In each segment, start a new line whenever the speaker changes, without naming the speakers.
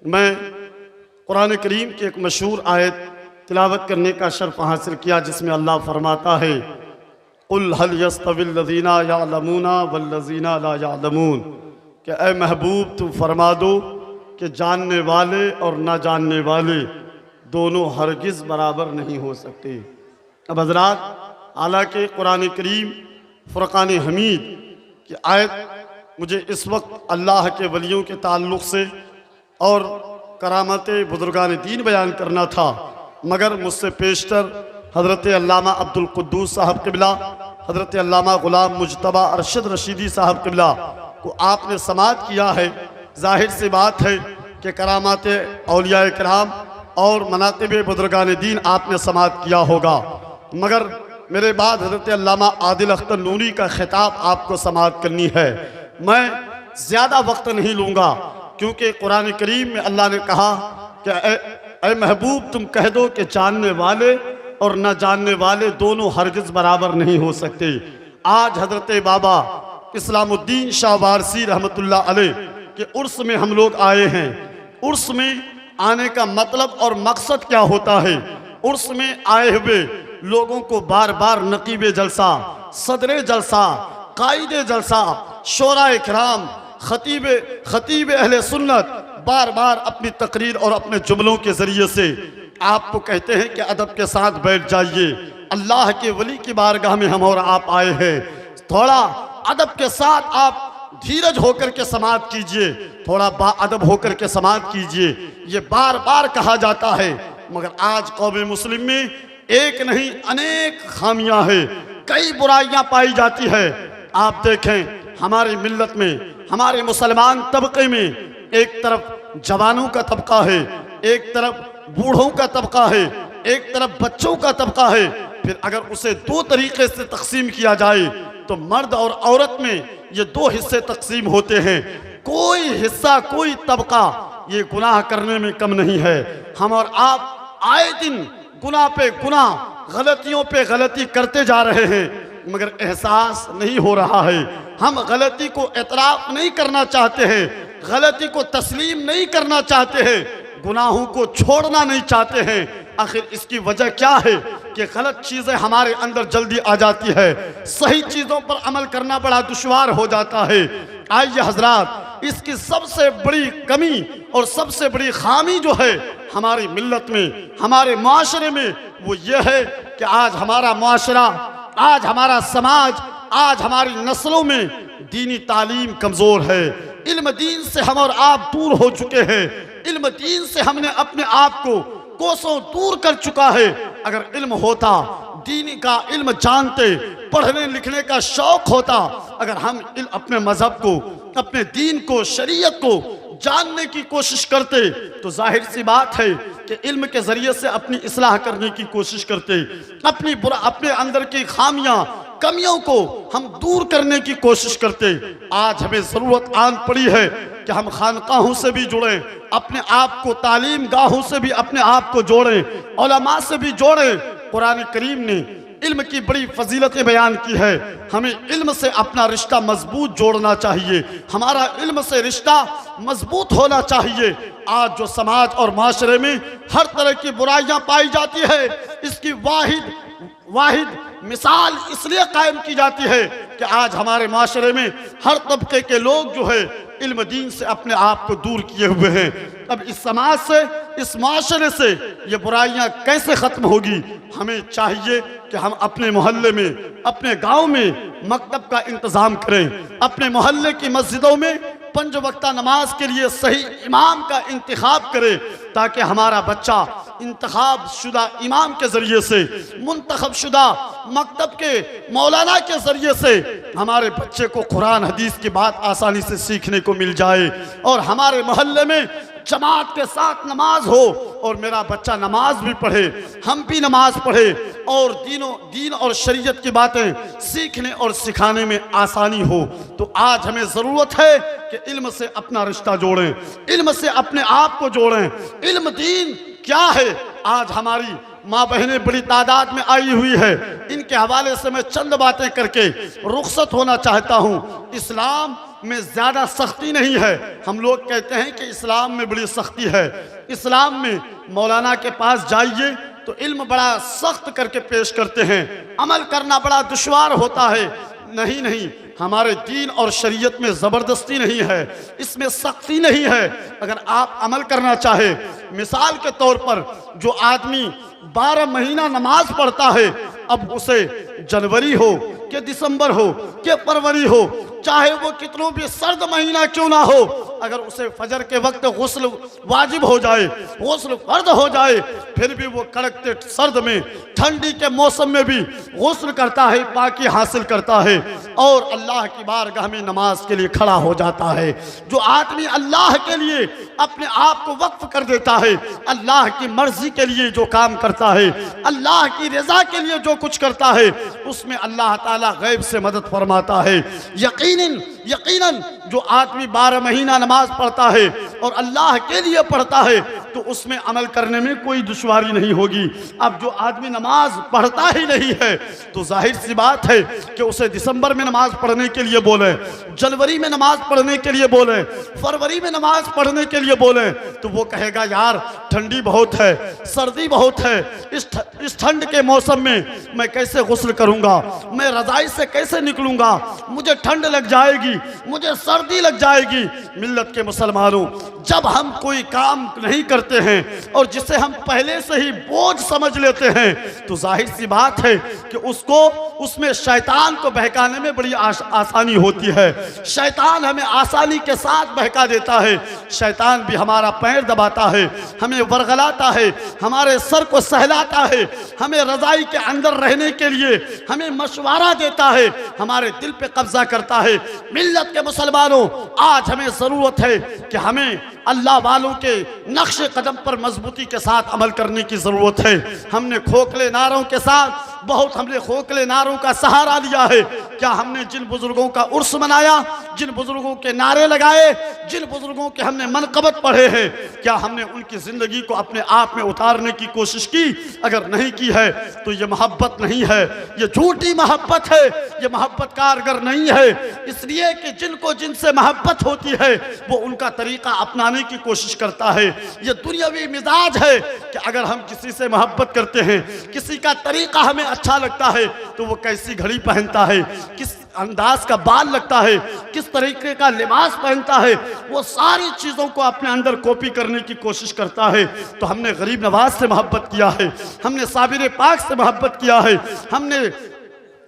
میں قرآن کریم کی ایک مشہور آیت تلاوت کرنے کا شرف حاصل کیا جس میں اللہ فرماتا ہے قُلْ هَلْ يَسْتَوِي الَّذِينَ يَعْلَمُونَ وَالَّذِينَ لَا يَعْلَمُونَ کہ اے محبوب تو فرما دو کہ جاننے والے اور نہ جاننے والے دونوں ہرگز برابر نہیں ہو سکتے۔ اب حضرات، حالانکہ قرآن کریم فرقان حمید کی آیت مجھے اس وقت اللہ کے ولیوں کے تعلق سے اور کرامت بزرگان دین بیان کرنا تھا، مگر مجھ سے پیشتر حضرت علامہ عبدالقدوس صاحب قبلہ، حضرت علامہ غلام مجتبیٰ ارشد رشیدی صاحب قبلہ کو آپ نے سماعت کیا ہے۔ ظاہر سی بات ہے کہ کرامات اولیاء کرام اور مناقب بزرگان دین آپ نے سماعت کیا ہوگا، مگر میرے بعد حضرت علامہ عادل اختر نونی کا خطاب آپ کو سماعت کرنی ہے۔ میں زیادہ وقت نہیں لوں گا کیونکہ قرآن کریم میں اللہ نے کہا کہ اے محبوب تم کہہ دو کہ جاننے والے اور نہ جاننے والے دونوں ہرگز برابر نہیں ہو سکتے۔ آج حضرت بابا اسلام الدین شاہ وارثی رحمۃ اللہ علیہ کے عرس میں ہم لوگ آئے ہیں۔ عرس میں آنے کا مطلب اور مقصد کیا ہوتا ہے؟ عرس میں آئے ہوئے لوگوں کو بار بار نقیب جلسہ، صدر جلسہ، قائد جلسہ، شورائے کرام، خطیب اہل سنت بار بار اپنی تقریر اور اپنے جملوں کے ذریعے سے آپ کو کہتے ہیں کہ ادب کے ساتھ بیٹھ جائیے۔ اللہ کے ولی کی بارگاہ میں ہم اور آپ آئے ہیں، تھوڑا ادب کے ساتھ آپ دھیرج ہو کر کے سماعت کیجئے، تھوڑا با ادب ہو کر کے سماعت کیجئے۔ یہ بار بار کہا جاتا ہے، مگر آج قوم مسلم میں ایک نہیں انیک خامیاں ہیں، کئی برائیاں پائی جاتی ہے۔ آپ دیکھیں ہماری ملت میں، ہمارے مسلمان طبقے میں ایک طرف جوانوں کا طبقہ ہے، ایک طرف بوڑھوں کا طبقہ ہے، ایک طرف بچوں کا طبقہ ہے۔ پھر اگر اسے دو طریقے سے تقسیم کیا جائے تو مرد اور عورت میں یہ دو حصے تقسیم ہوتے ہیں۔ کوئی حصہ، کوئی طبقہ یہ گناہ کرنے میں کم نہیں ہے۔ ہم اور آپ آئے دن گناہ پہ گناہ، غلطیوں پہ غلطی کرتے جا رہے ہیں، مگر احساس نہیں ہو رہا ہے۔ ہم غلطی کو اعتراف نہیں کرنا چاہتے ہیں، غلطی کو تسلیم نہیں کرنا چاہتے ہیں، گناہوں کو چھوڑنا نہیں چاہتے ہیں۔ آخر اس کی وجہ کیا ہے کہ غلط چیزیں ہمارے اندر جلدی آ جاتی ہے، صحیح چیزوں پر عمل کرنا بڑا دشوار ہو جاتا ہے۔ آئیے حضرات، اس کی سب سے بڑی کمی اور سب سے بڑی خامی جو ہے ہماری ملت میں، ہمارے معاشرے میں، وہ یہ ہے کہ آج ہمارا معاشرہ، آج ہمارا سماج، آج ہماری نسلوں میں دینی تعلیم کمزور ہے۔ علم دین سے ہم اور آپ دور ہو چکے ہیں، علم دین سے ہم نے اپنے آپ کو کوسوں دور کر چکا ہے۔ اگر علم ہوتا، دینی کا علم جانتے، پڑھنے لکھنے کا شوق ہوتا، اگر ہم اپنے مذہب کو، اپنے دین کو، شریعت کو جاننے کی کوشش کرتے تو ظاہر سی بات ہے کہ علم کے ذریعے سے اپنی اصلاح کرنے کی کوشش کرتے، اپنے اندر کی خامیاں، کمیوں کو ہم دور کرنے کی کوشش کرتے۔ آج ہمیں ضرورت آن پڑی ہے کہ ہم خانقاہوں سے بھی جڑیں، اپنے آپ کو تعلیم گاہوں سے بھی اپنے آپ کو جوڑیں، علماء سے بھی جوڑیں۔ قرآن کریم نے علم کی بڑی فضیلتیں بیان کی ہے، ہمیں علم سے اپنا رشتہ مضبوط جوڑنا چاہیے، ہمارا علم سے رشتہ مضبوط ہونا چاہیے۔ آج جو سماج اور معاشرے میں ہر طرح کی برائیاں پائی جاتی ہے، اس کی واحد مثال اس لیے قائم کی جاتی ہے کہ آج ہمارے معاشرے میں ہر طبقے کے لوگ جو ہے علم دین سے اپنے آپ کو دور کیے ہوئے ہیں۔ اب اس سماج سے، اس معاشرے سے یہ برائیاں کیسے ختم ہوگی؟ ہمیں چاہیے کہ ہم اپنے محلے میں، اپنے گاؤں میں مکتب کا انتظام کریں، اپنے محلے کی مسجدوں میں 5 وقتہ نماز کے لیے صحیح امام کا انتخاب کرے تاکہ ہمارا بچہ انتخاب شدہ امام کے ذریعے سے، منتخب شدہ مکتب کے مولانا کے ذریعے سے ہمارے بچے کو قرآن حدیث کی بات آسانی سے سیکھنے کو مل جائے، اور ہمارے محلے میں جماعت کے ساتھ نماز ہو اور میرا بچہ نماز بھی پڑھے، ہم بھی نماز پڑھے، اور دین اور شریعت کی باتیں سیکھنے اور سکھانے میں آسانی ہو۔ تو آج ہمیں ضرورت ہے کہ علم سے اپنا رشتہ جوڑیں، علم سے اپنے آپ کو جوڑیں۔ علم دین کیا ہے؟ آج ہماری ماں بہنیں بڑی تعداد میں آئی ہوئی ہے، ان کے حوالے سے میں چند باتیں کر کے رخصت ہونا چاہتا ہوں۔ اسلام میں زیادہ سختی نہیں ہے۔ ہم لوگ کہتے ہیں کہ اسلام میں بڑی سختی ہے، اسلام میں مولانا کے پاس جائیے تو علم بڑا سخت کر کے پیش کرتے ہیں، عمل کرنا بڑا دشوار ہوتا ہے۔ نہیں نہیں، ہمارے دین اور شریعت میں زبردستی نہیں ہے، اس میں سختی نہیں ہے۔ اگر آپ عمل کرنا چاہے، مثال کے طور پر جو آدمی 12 مہینہ نماز پڑھتا ہے، اب اسے جنوری ہو کہ دسمبر ہو کہ فروری ہو، چاہے وہ کتنوں بھی سرد مہینہ کیوں نہ ہو، اگر اسے فجر کے وقت غسل واجب ہو جائے، غسل فرض ہو جائے، پھر بھی وہ کڑکتے سرد میں، ٹھنڈی کے موسم میں بھی غسل کرتا ہے، پاکی حاصل کرتا ہے اور اللہ کی بارگاہ میں نماز کے لیے کھڑا ہو جاتا ہے۔ جو آدمی اللہ کے لیے اپنے آپ کو وقف کر دیتا ہے، اللہ کی مرضی کے لیے جو کام کرتا ہے، اللہ کی رضا کے لیے جو کچھ کرتا ہے، اس میں اللہ تعالیٰ غیب سے مدد فرماتا ہے۔ یقیناً جو آدمی 12 مہینہ نماز پڑھتا ہے اور اللہ کے لیے پڑھتا ہے تو اس میں عمل کرنے میں کوئی دشواری نہیں ہوگی۔ اب جو آدمی نماز پڑھتا ہی نہیں ہے تو ظاہر سی بات ہے کہ اسے دسمبر میں نماز پڑھنے کے لیے بولیں، جنوری میں نماز پڑھنے کے لیے بولیں، فروری میں نماز پڑھنے کے لیے بولیں تو وہ کہے گا یار ٹھنڈی بہت ہے، سردی بہت ہے، اس ٹھنڈ کے موسم میں کیسے غسل کروں گا، میں رضائی سے کیسے نکلوں گا، مجھے ٹھنڈ لگ جائے گی، مجھے سردی لگ جائے گی۔ ملت کے مسلمانوں، جب ہم کوئی کام نہیں کرتے ہیں اور جسے ہم پہلے سے ہی بوجھ سمجھ لیتے ہیں تو ظاہر سی بات ہے کہ اس میں شیطان کو بہکانے میں بڑی آسانی ہوتی ہے۔ شیطان ہمیں آسانی کے ساتھ بہکا دیتا ہے، شیطان بھی ہمارا پیر دباتا ہے، ہمیں ورغلاتا ہے، ہمارے سر کو سہلاتا ہے، ہمیں رضائی کے اندر رہنے کے لیے ہمیں مشورہ دیتا ہے، ہمارے دل پہ قبضہ کرتا ہے۔ ملت کے مسلمانوں، آج ہمیں ضرورت ہے کہ ہمیں اللہ والوں کے نقش قدم پر مضبوطی کے ساتھ عمل کرنے کی ضرورت ہے۔ ہم نے کھوکھلے نعروں کے ساتھ ہم نے کھوکھلے نعروں کا سہارا لیا ہے۔ کیا ہم نے جن بزرگوں کا عرس منایا، جن بزرگوں کے نعرے لگائے، جن بزرگوں کے ہم نے منقبت پڑھے ہیں، کیا ہم نے ان کی زندگی کو اپنے آپ میں اتارنے کی کوشش کی؟ اگر نہیں کی ہے تو یہ محبت نہیں ہے، یہ جھوٹی محبت ہے، یہ محبت کارگر نہیں ہے۔ اس لیے کہ جن سے محبت ہوتی ہے وہ ان کا طریقہ اپنانے کی کوشش کرتا ہے۔ یہ دنیاوی مزاج ہے کہ اگر ہم کسی سے محبت کرتے ہیں، کسی کا طریقہ ہمیں اچھا لگتا ہے تو وہ کیسی گھڑی پہنتا ہے، کس انداز کا بال لگتا ہے، کس طریقے کا لباس پہنتا ہے، وہ ساری چیزوں کو اپنے اندر کاپی کرنے کی کوشش کرتا ہے۔ تو ہم نے غریب نواز سے محبت کیا ہے، ہم نے صابر پاک سے محبت کیا ہے، ہم نے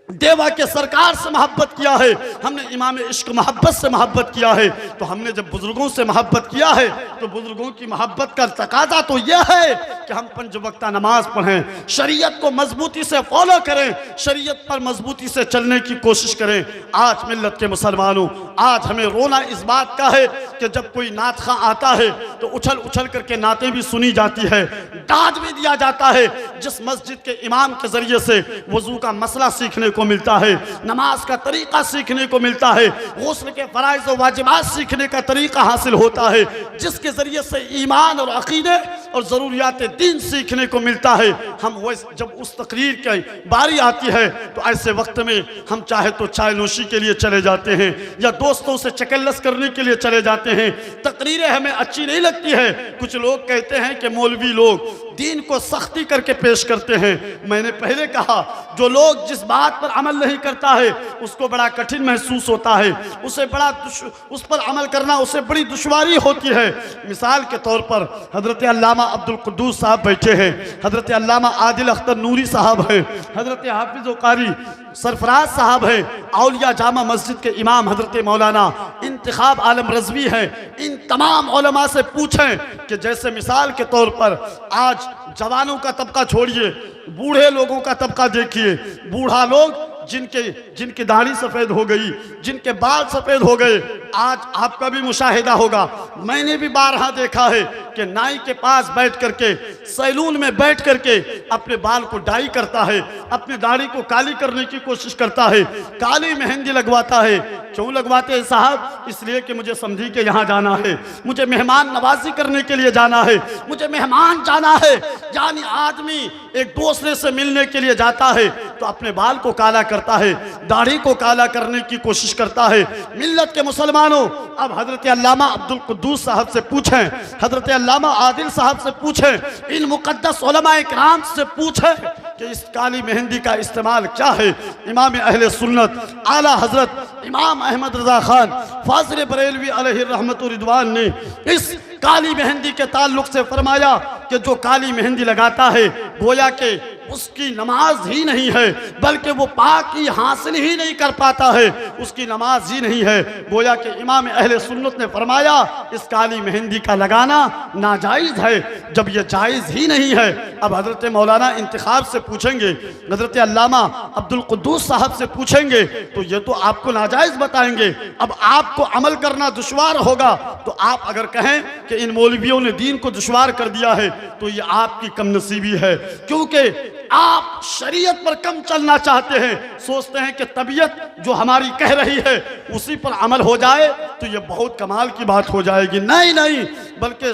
دیوا کے سرکار سے محبت کیا ہے، ہم نے امام عشق محبت سے محبت کیا ہے۔ تو ہم نے جب بزرگوں سے محبت کیا ہے تو بزرگوں کی محبت کا تقاضا تو یہ ہے کہ ہم 5 وقتہ نماز پڑھیں، شریعت کو مضبوطی سے فالو کریں، شریعت پر مضبوطی سے چلنے کی کوشش کریں۔ آج ملت کے مسلمانوں، آج ہمیں رونا اس بات کا ہے کہ جب کوئی نعت خواں آتا ہے تو اچھل کر کے نعتیں بھی سنی جاتی ہے، ڈانٹ بھی دیا جاتا ہے۔ جس مسجد کے امام کے ذریعے سے وضو کا مسئلہ سیکھنے کو ملتا ہے، نماز کا طریقہ سیکھنے کو ملتا ہے، غسل کے فرائض و واجبات سیکھنے کا طریقہ حاصل ہوتا ہے، جس کے ذریعے سے ایمان اور عقیدے اور ضروریات دین سیکھنے کو ملتا ہے، ہم جب اس تقریر کی باری آتی ہے تو ایسے وقت میں ہم چاہے تو چائے نوشی کے لیے چلے جاتے ہیں یا دوستوں سے چکلس کرنے کے لیے چلے جاتے ہیں۔ تقریریں ہمیں اچھی نہیں لگتی ہے۔ کچھ لوگ کہتے ہیں کہ مولوی لوگ دین کو سختی کر کے پیش کرتے ہیں۔ میں نے پہلے کہا جو لوگ جس بات پر عمل نہیں کرتا ہے اس کو بڑا کٹھن محسوس ہوتا ہے، اس پر عمل کرنا اسے بڑی دشواری ہوتی ہے۔ مثال کے طور پر حضرت علامہ عبدالقدوس صاحب بیٹھے ہیں، حضرت علامہ عادل اختر نوری صاحب ہیں، حضرت حافظ و قاری سرفراز صاحب ہیں، اولیاء جامع مسجد کے امام حضرت مولانا انتخاب عالم رضوی ہیں۔ ان تمام علماء سے پوچھیں کہ جیسے مثال کے طور پر آج جوانوں کا طبقہ چھوڑیے، بوڑھے لوگوں کا طبقہ دیکھیے، بوڑھا لوگ جن کی داڑھی سفید ہو گئی، جن کے بال سفید ہو گئے، آج آپ کا بھی مشاہدہ ہوگا، میں نے بھی بارہا دیکھا ہے کہ نائی کے پاس بیٹھ کر کے، سیلون میں بیٹھ کر کے اپنے بال کو ڈائی کرتا ہے، اپنے داڑھی کو کالی کرنے کی کوشش کرتا ہے، کالی مہندی لگواتا ہے۔ کیوں لگواتے ہیں صاحب؟ اس لیے کہ مجھے سمجھی کہ یہاں جانا ہے، مجھے مہمان نوازی کرنے کے لیے جانا ہے، مجھے مہمان جانا ہے۔ یعنی آدمی ایک دوسرے سے ملنے کے لیے جاتا ہے، تو اپنے بال کو کالا کرتا ہے، داڑھی کو کالا کرنے کی کوشش کرتا ہے۔ ملت کے مسلمانوں، اب حضرت علامہ عبدالقدوس صاحب سے پوچھیں، حضرت علامہ عادل صاحب سے پوچھیں، ان مقدس علماء کرام سے پوچھیں کہ اس کالی مہندی کا استعمال کیا ہے۔ امام اہل سنت اعلیٰ حضرت امام احمد رضا خان فاضل بریلوی علیہ الرحمت و رضوان نے اس کالی مہندی کے تعلق سے فرمایا کہ جو کالی مہندی لگاتا ہے گویا کہ اس کی نماز ہی نہیں ہے، بلکہ وہ پاکی حاصل ہی نہیں کر پاتا ہے، اس کی نماز ہی نہیں ہے۔ گویا کہ امام اہل سنت نے فرمایا اس کالی مہندی کا لگانا ناجائز ہے، جب یہ جائز ہی نہیں ہے۔ اب حضرت مولانا انتخاب سے پوچھیں گے، حضرت علامہ عبدالقدوس صاحب سے پوچھیں گے تو یہ تو آپ کو ناجائز بتائیں گے۔ اب آپ کو عمل کرنا دشوار ہوگا تو آپ اگر کہیں کہ ان مولویوں نے دین کو دشوار کر دیا ہے تو یہ آپ کی کم نصیبی ہے، کیونکہ آپ شریعت پر کم چلنا چاہتے ہیں، سوچتے ہیں کہ طبیعت جو ہماری کہہ رہی ہے اسی پر عمل ہو جائے تو یہ بہت کمال کی بات ہو جائے گی۔ نہیں، بلکہ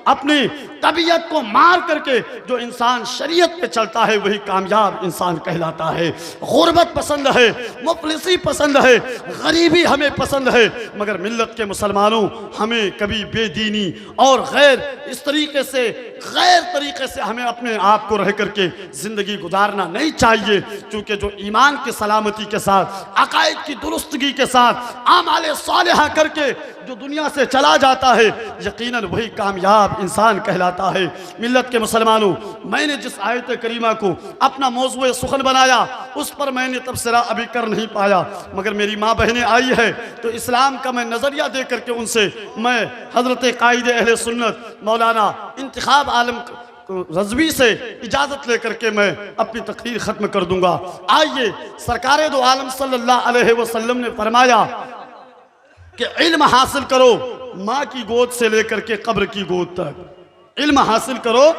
اپنی طبیعت کو مار کر کے جو انسان شریعت پہ چلتا ہے وہی کامیاب انسان کہلاتا ہے۔ غربت پسند ہے، مفلسی پسند ہے، غریبی ہمیں پسند ہے، مگر ملت کے مسلمانوں ہمیں کبھی بے دینی اور غیر طریقے سے ہمیں اپنے آپ کو رہ کر کے زندگی گزارنا نہیں چاہیے، کیونکہ جو ایمان کی سلامتی کے ساتھ، عقائد کی درستگی کے ساتھ اعمال صالحہ کر کے جو دنیا سے چلا جاتا ہے یقیناً وہی کامیاب انسان کہلاتا ہے۔ ملت کے مسلمانوں، میں نے جس آیت کریمہ کو اپنا موضوع سخن بنایا اس پر میں نے تبصرہ ابھی کر نہیں پایا، مگر میری ماں بہنیں آئی ہے تو اسلام کا میں نظریہ دے کر کے ان سے میں حضرت قائد اہل سنت مولانا انتخاب عالم رضوی سے اجازت لے کر کے میں اپنی تقریر ختم کر دوں گا۔ آئیے، سرکار دو عالم صلی اللہ علیہ وسلم نے فرمایا کہ علم حاصل کرو ماں کی گود سے لے کر کے قبر کی گود تک، علم حاصل کرو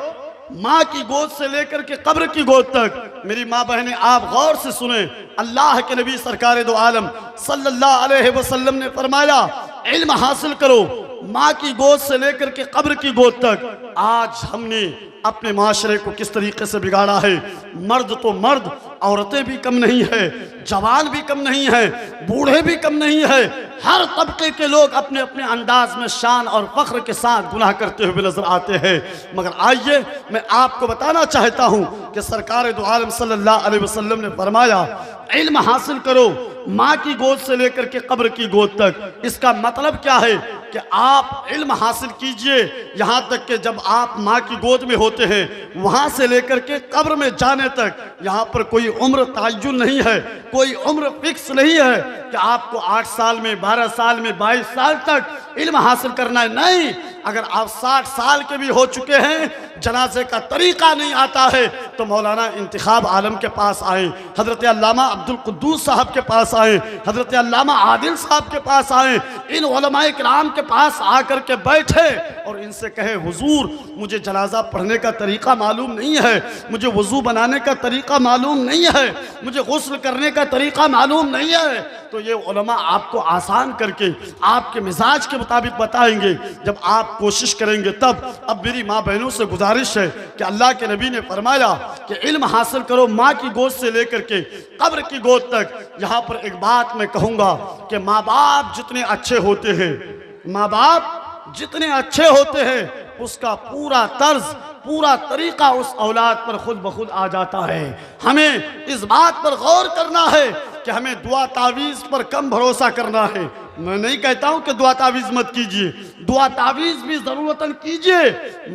ماں کی گود سے لے کر کے قبر کی گود تک۔ میری ماں بہنیں آپ غور سے سنیں، اللہ کے نبی سرکار دو عالم صلی اللہ علیہ وسلم نے فرمایا علم حاصل کرو ماں کی گود سے لے کر کے قبر کی گود تک۔ آج ہم نے اپنے معاشرے کو کس طریقے سے بگاڑا ہے، مرد تو مرد، عورتیں بھی کم نہیں ہیں، جوان بھی کم نہیں ہیں، بوڑھے بھی کم نہیں ہیں، ہر طبقے کے لوگ اپنے اپنے انداز میں شان اور فخر کے ساتھ گناہ کرتے ہوئے نظر آتے ہیں۔ مگر آئیے میں آپ کو بتانا چاہتا ہوں کہ سرکار دو عالم صلی اللہ علیہ وسلم نے فرمایا علم حاصل کرو ماں کی گود سے لے کر کے قبر کی گود تک۔ اس کا مطلب کیا ہے کہ آپ علم حاصل کیجئے یہاں تک کہ جب آپ ماں کی گود میں ہوتے ہیں وہاں سے لے کر کے قبر میں جانے تک یہاں پر کوئی عمر تعین نہیں ہے، کوئی عمر فکس نہیں ہے کہ آپ کو 8 سال میں، 12 سال میں، 22 سال تک علم حاصل کرنا ہے۔ نہیں، اگر آپ 60 سال کے بھی ہو چکے ہیں، جنازے کا طریقہ نہیں آتا ہے تو مولانا انتخاب عالم کے پاس آئیں، حضرت علامہ عبدالقدوس صاحب کے پاس آئیں، حضرت علامہ عادل صاحب کے پاس آئیں، ان علماء کرام کے پاس آ کر کے بیٹھے اور ان سے کہے حضور مجھے جنازہ پڑھنے کا طریقہ معلوم نہیں ہے، مجھے وضو بنانے کا طریقہ معلوم نہیں ہے، مجھے غسل کرنے کا طریقہ معلوم نہیں ہے، تو یہ علماء آپ کو آسان کر کے آپ کے مزاج کے مطابق بتائیں گے۔ جب آپ کوشش کریں گے تب۔ اب میری ماں بہنوں سے گزارش ہے کہ اللہ کے نبی نے فرمایا کہ علم حاصل کرو ماں کی گود سے لے کر کے قبر کی گود تک۔ یہاں پر ایک بات میں کہوں گا کہ ماں باپ جتنے اچھے ہوتے ہیں، ماں باپ جتنے اچھے ہوتے ہیں اس کا پورا طرز، پورا طریقہ اس اولاد پر خود بخود آ جاتا ہے۔ ہمیں اس بات پر غور کرنا ہے کہ ہمیں دعا تعویذ پر کم بھروسہ کرنا ہے۔ میں نہیں کہتا ہوں کہ دعا تعویذ مت کیجئے، دعا تعویذ بھی ضرورتاً کیجئے،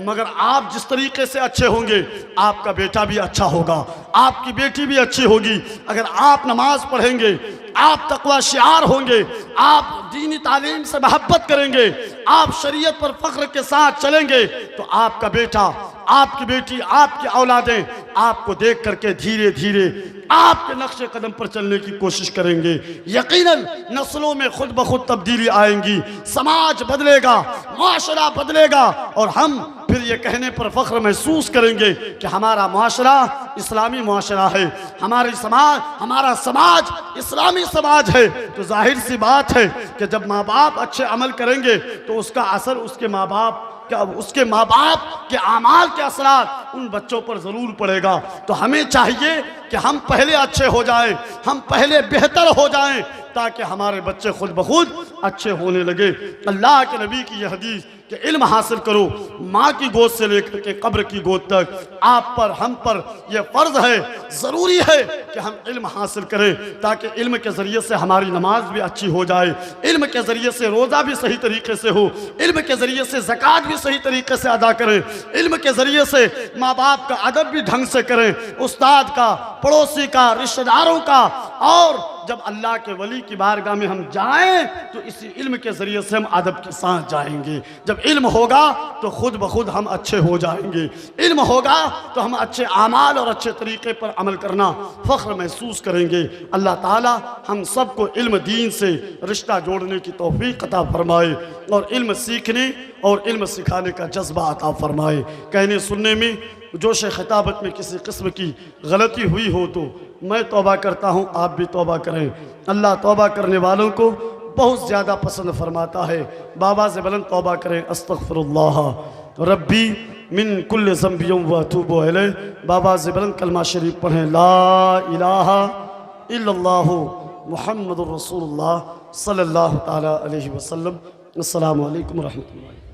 مگر آپ جس طریقے سے اچھے ہوں گے آپ کا بیٹا بھی اچھا ہوگا، آپ کی بیٹی بھی اچھی ہوگی۔ اگر آپ نماز پڑھیں گے، آپ تقوی شعار ہوں گے، آپ دینی تعلیم سے محبت کریں گے، آپ شریعت پر فخر کے ساتھ چلیں گے تو آپ کا بیٹا، آپ کی بیٹی، آپ کی اولادیں آپ کو دیکھ کر کے دھیرے دھیرے آپ کے نقش قدم پر چلنے کی کوشش کریں گے۔ یقیناً نسلوں میں خود بخود تبدیلی آئیں گی، سماج بدلے گا، معاشرہ بدلے گا، اور ہم پھر یہ کہنے پر فخر محسوس کریں گے کہ ہمارا معاشرہ اسلامی معاشرہ ہے، ہمارا سماج اسلامی سماج ہے۔ تو ظاہر سی بات ہے کہ جب ماں باپ اچھے عمل کریں گے تو اس کا اثر اس کے ماں باپ کہ اب اس کے ماں باپ کے اعمال کے اثرات ان بچوں پر ضرور پڑے گا۔ تو ہمیں چاہیے کہ ہم پہلے اچھے ہو جائیں، ہم پہلے بہتر ہو جائیں، تاکہ ہمارے بچے خود بخود اچھے ہونے لگے۔ اللہ کے نبی کی یہ حدیث کہ علم حاصل کرو، ماں کی گود سے لے کر کے قبر کی گود تک آپ پر، ہم پر یہ فرض ہے، ضروری ہے کہ ہم علم حاصل کریں، تاکہ علم کے ذریعے سے ہماری نماز بھی اچھی ہو جائے، علم کے ذریعے سے روزہ بھی صحیح طریقے سے ہو، علم کے ذریعے سے زکوٰۃ بھی صحیح طریقے سے ادا کریں، علم کے ذریعے سے ماں باپ کا ادب بھی ڈھنگ سے کریں، استاد کا، پڑوسی کا، رشتہ داروں کا، اور جب اللہ کے ولی کی بارگاہ میں ہم جائیں تو اسی علم کے ذریعے سے ہم ادب کے ساتھ جائیں گے۔ جب علم ہوگا تو خود بخود ہم اچھے ہو جائیں گے، علم ہوگا تو ہم اچھے اعمال اور اچھے طریقے پر عمل کرنا فخر محسوس کریں گے۔ اللہ تعالی ہم سب کو علم دین سے رشتہ جوڑنے کی توفیق عطا فرمائے، اور علم سیکھنے اور علم سکھانے کا جذبہ عطا فرمائے۔ کہنے سننے میں جوش خطابت میں کسی قسم کی غلطی ہوئی ہو تو میں توبہ کرتا ہوں، آپ بھی توبہ کریں۔ اللہ توبہ کرنے والوں کو بہت زیادہ پسند فرماتا ہے۔ بابا سے بلند توبہ کریں، استغفر اللہ ربی من کل ذنب و اتوب الیہ۔ بابا سے بلند کلمہ شریف پڑھیں، لا الہ الا اللہ محمد الرسول اللہ صلی اللہ تعالی علیہ وسلم۔ السلام علیکم ورحمۃ اللہ۔